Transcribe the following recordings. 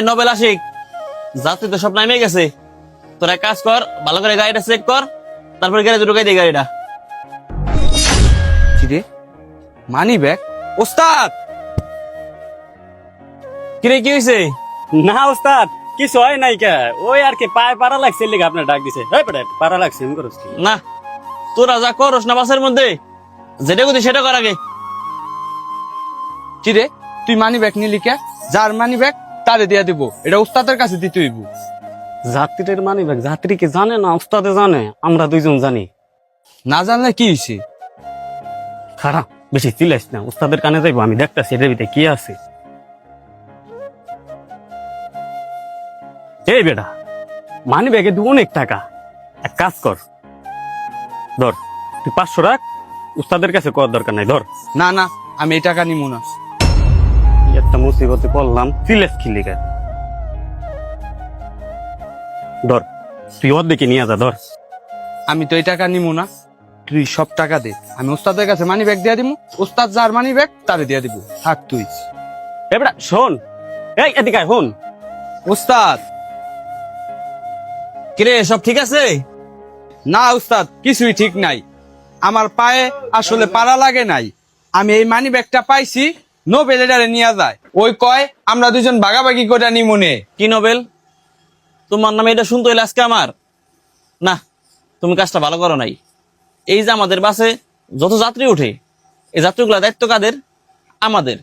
Nobel Ashiq, যাত্রী তো সব নামে গেছে। তোরা কাজ কর, ভালো করে গাড়িটা চেক কর, তারপর গ্যারেজে ঢুকাই দিই গাড়িটা। কিরে মানি ব্যাগ? ওস্তাদ! কিরে কি হয়েছে? না ওস্তাদ, কিছু হয় নাই কে, ওই আর কি পায়ে পাড়া লাগছে লিগে আপনার ডাক দিছে। এই বেটা পাড়া লাগছে এমন করছ কি? না, তোরা যা করস না বাসের মধ্যে, যেটা করছি সেটা কর আগে। কিরে তুই মানি ব্যাগ নিলি কে? যার মানি ব্যাগ তারে দিয়া দিব, এটা ওস্তাদের কাছে দিতে হইব। যাত্রীদের মানি ব্যাগ যাত্রী কি জানে না ওস্তাদে জানে? আমরা দুইজন জানি। না জানলে কি হয়েছে? খারাপ বেশি চিল্লাইস না, ওস্তাদের কানে যাইবো, আমি দেখতাছি এটার ভিতরে কি আছে। এই বেটা মানি ব্যাগে দু অনেক টাকা, এক কাজ কর, ধর তুই 500 রাখ, উস্তাদের কাছে কর দরকার নাই, ধর। না না, আমি এই টাকা নিব না। একটা মুসিবতে পড়লাম, চিল্লাস কি লিগা? ধর তুই ওর দিকে নিয়ে যা, ধর। আমি তো এই টাকা নিব না, তুই সব টাকা দে, আমি ওস্তাদের কাছে মানি ব্যাগ দিয়া দিব। ওস্তাদ যার মানি ব্যাগ তারে দিয়া দিব, থাক তুই। এই বেটা শোন, এই এদিকে আয়, শোন। ওস্তাদ! কিরে সব ঠিক আছে? না ওস্তাদ, কিছুই ঠিক নাই। আমার পায়ে আসলে পাড়া লাগে নাই। আমি এই মানি ব্যাগটা পাইছি, নোবেল এটারে নিয়ে যায়। ওই কয় আমরা দুজন ভাগাভাগি করে নি মনে। কি নোবেল, তোমার নামে এটা শুনতে হইলে আজকে আমার? না, তুমি কাজটা ভালো করো নাই। এই যে আমাদের বাসে যত যাত্রী ওঠে, এই যাত্রীগুলা দায়িত্ব কাদের? আমাদের।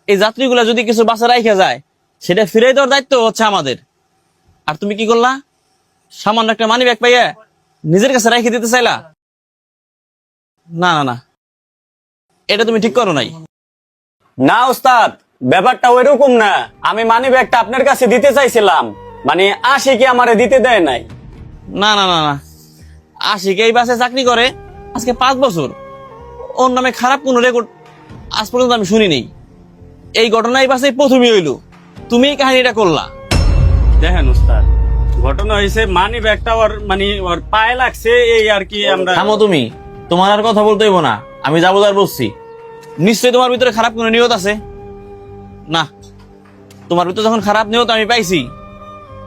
এই যাত্রীগুলা যদি কিছু বাসে রাইখা যায়, সেটা ফিরে দেওয়ার দায়িত্ব হচ্ছে আমাদের। আর তুমি কি করলা? সামান্য একটা মানি ব্যাগ পাইয়া নিজের কাছে রাইখে দিতে চাইলা? না না না, এটা তুমি ঠিক করো নাই। না ওস্তাদ, ব্যাপারটা ওইরকম না। আমি মানি ব্যাগটা আপনার কাছে দিতে চাইছিলাম, মানে আশিকি আমারে দিতে দেয় নাই। না না না না, আশিক এই বাসে চাকরি করে আজকে 5 বছর। ওর নামে খারাপ কোনো রেকর্ড আজ পর্যন্ত আমি শুনি নেই। এই ঘটনা এই বাসে প্রথমই হইলো, তুমি এই কাহিনীটা করলা। দেখেন ওস্তাদ, ঘটনা হয়েছে মানি ব্যাগটা ওর পায়ে লাগছে, এই আর কি। আমরা থামো তুমি, তোমার আর কথা বলতে হইব না, আমি যাবো আর বলছি। নিশ্চয়ই তোমার ভিতরে খারাপ কোনো নিয়ত আছে। না, তোমার ভিতরে যখন খারাপ নিয়ত আমি পাইছি,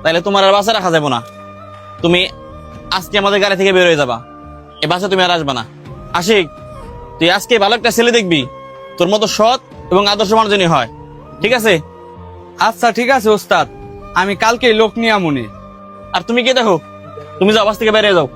তাহলে তোমার আর বাসে রাখা যাবো না। তুমি আজকে আমাদের গাড়ি থেকে বের হয়ে যাবা, এ বাসে তুমি আর আসবা না। আশিক, তুই আজকে ভালো একটা ছেলে দেখবি, তোর মতো সৎ এবং আদর্শ মানুষ যেন হয়, ঠিক আছে? আচ্ছা ঠিক আছে ওস্তাদ, আমি কালকে লোক নিয়ে মনে। আর তুমি কে দেখো, তুমি যাও বাস থেকে বেরিয়ে যাও।